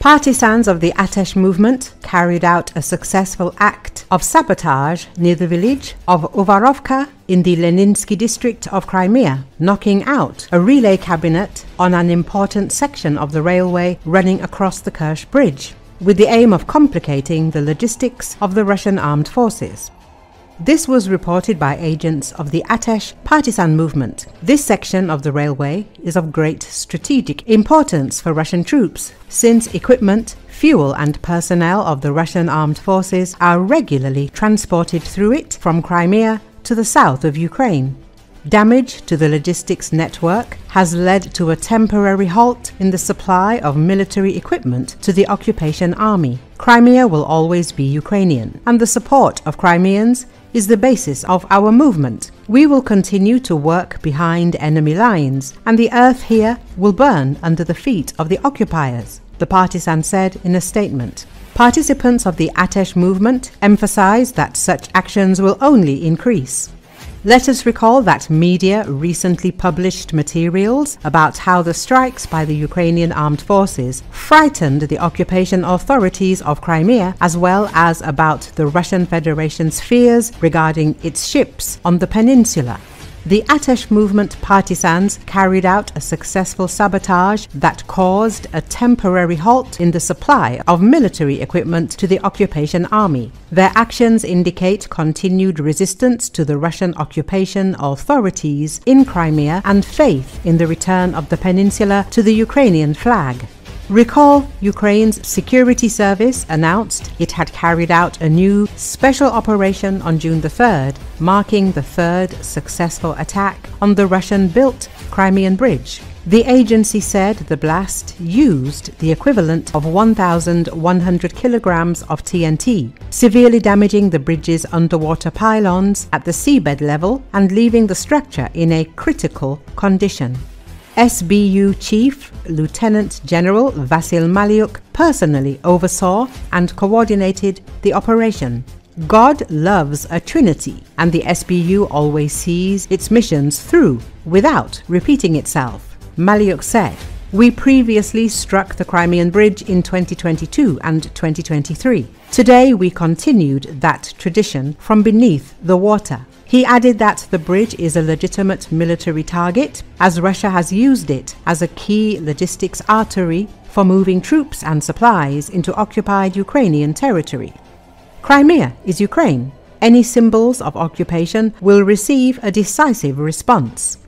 Partisans of the ATESH movement carried out a successful act of sabotage near the village of Uvarovka in the Leninsky District of Crimea, knocking out a relay cabinet on an important section of the railway running across the Kerch Bridge, with the aim of complicating the logistics of the Russian armed forces. This was reported by agents of the ATESH partisan movement. This section of the railway is of great strategic importance for Russian troops, since equipment, fuel and personnel of the Russian armed forces are regularly transported through it from Crimea to the south of Ukraine. Damage to the logistics network has led to a temporary halt in the supply of military equipment to the occupation army. Crimea will always be Ukrainian, and the support of Crimeans is the basis of our movement. We will continue to work behind enemy lines, and the earth here will burn under the feet of the occupiers, the partisan said in a statement. Participants of the ATESH movement emphasize that such actions will only increase. Let us recall that media recently published materials about how the strikes by the Ukrainian armed forces frightened the occupation authorities of Crimea, as well as about the Russian Federation's fears regarding its ships on the peninsula. The ATESH movement partisans carried out a successful sabotage that caused a temporary halt in the supply of military equipment to the occupation army. Their actions indicate continued resistance to the Russian occupation authorities in Crimea and faith in the return of the peninsula to the Ukrainian flag. Recall, Ukraine's security service announced it had carried out a new special operation on June the 3rd, marking the third successful attack on the Russian-built Crimean bridge. The agency said the blast used the equivalent of 1,100 kilograms of TNT, severely damaging the bridge's underwater pylons at the seabed level and leaving the structure in a critical condition. SBU Chief Lieutenant General Vasil Maliuk personally oversaw and coordinated the operation. God loves a trinity, and the SBU always sees its missions through without repeating itself, Maliuk said. We previously struck the Crimean bridge in 2022 and 2023. Today we continued that tradition from beneath the water. He added that the bridge is a legitimate military target, as Russia has used it as a key logistics artery for moving troops and supplies into occupied Ukrainian territory. Crimea is Ukraine. Any symbols of occupation will receive a decisive response,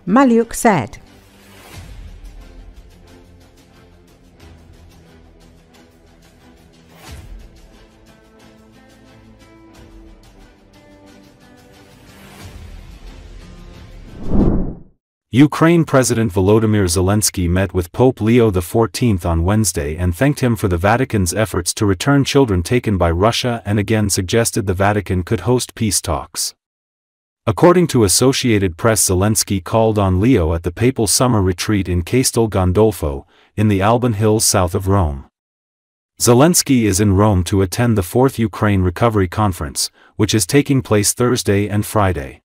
Maliuk said. Ukraine President Volodymyr Zelensky met with Pope Leo XIV on Wednesday and thanked him for the Vatican's efforts to return children taken by Russia and again suggested the Vatican could host peace talks. According to Associated Press, Zelensky called on Leo at the papal summer retreat in Castel Gandolfo, in the Alban Hills south of Rome. Zelensky is in Rome to attend the 4th Ukraine Recovery Conference, which is taking place Thursday and Friday.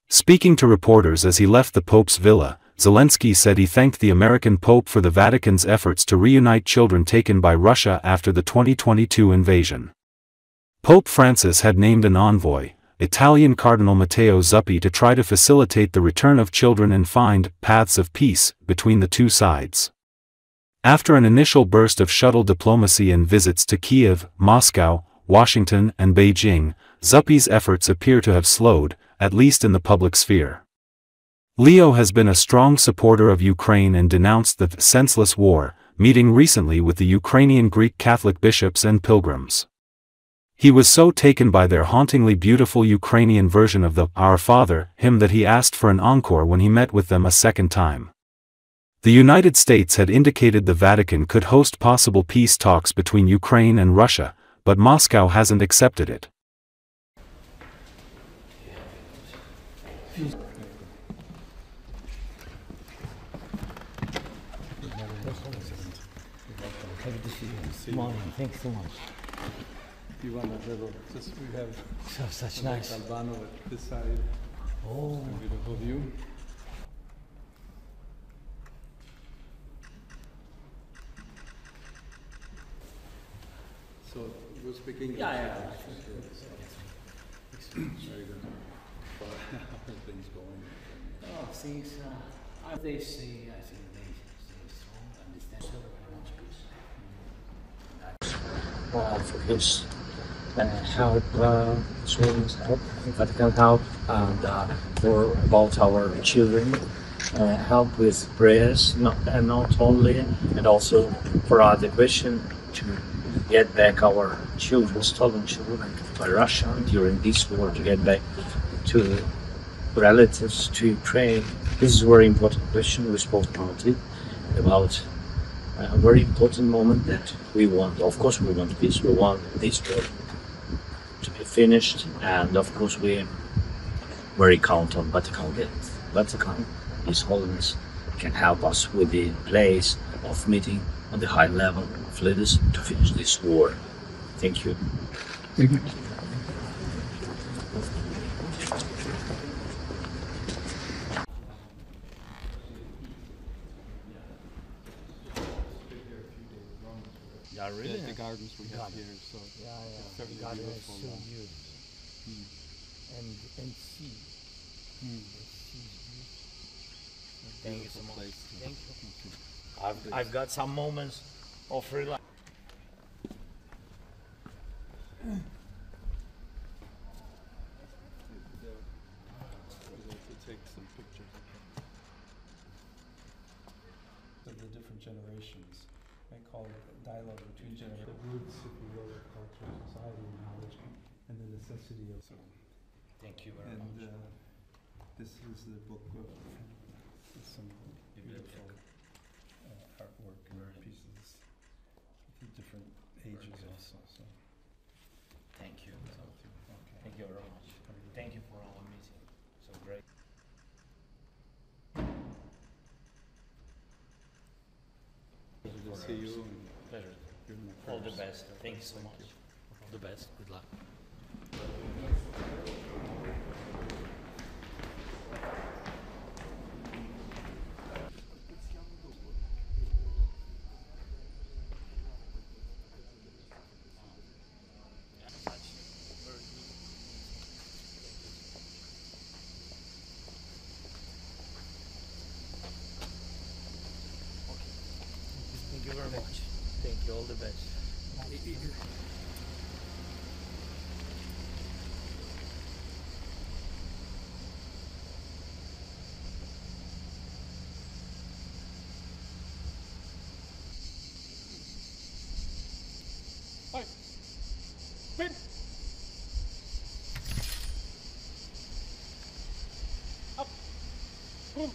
Speaking to reporters as he left the Pope's villa, Zelensky said he thanked the American Pope for the Vatican's efforts to reunite children taken by Russia after the 2022 invasion. Pope Francis had named an envoy, Italian Cardinal Matteo Zuppi, to try to facilitate the return of children and find paths of peace between the two sides. After an initial burst of shuttle diplomacy and visits to Kiev, Moscow, Washington and Beijing, Zuppi's efforts appear to have slowed, at least in the public sphere. Leo has been a strong supporter of Ukraine and denounced the senseless war, meeting recently with the Ukrainian Greek Catholic bishops and pilgrims. He was so taken by their hauntingly beautiful Ukrainian version of the Our Father hymn that he asked for an encore when he met with them a second time. The United States had indicated the Vatican could host possible peace talks between Ukraine and Russia, but Moscow hasn't accepted it. Morning. Thanks so much. You want a little, just we have such nice Albano at this side. Oh, A beautiful view. So you speak English? Yeah. Very good. How are things going? Oh, things, they say, I think they strong, understand, so much peace. For his help, Sweden's help, Vatican help, and for about our children, help with prayers, not only, and also for our question to get back our children, stolen children by Russia during this war, to get back to relatives, to Ukraine. This is a very important question. We spoke about it, about a very important moment that we want. Of course, we want peace. We want this war to be finished, and of course, we very count on Vatican. Vatican, His Holiness, can help us with the place of meeting on the high level of leaders to finish this war. Thank you. Thank you. Yeah, really? The gardens we have here, so it's very beautiful. So good. And sea. Thank you so much. Thank you. I've got some moments of relax. To take some pictures of the different generations. I call it a dialogue between generations. The roots, if you will, of culture, society, and knowledge, and the necessity of so. Thank you very much. This is the book with some beautiful artwork and pieces of the different ages also. So. Thank you. Okay. Thank you very much. Thank you for our meeting. So great. Pleasure to see you. Pleasure. You're my All the prayers. best. Thank you so much. All the best. Good luck. Thank you very much. Thank you. All the best. Boom.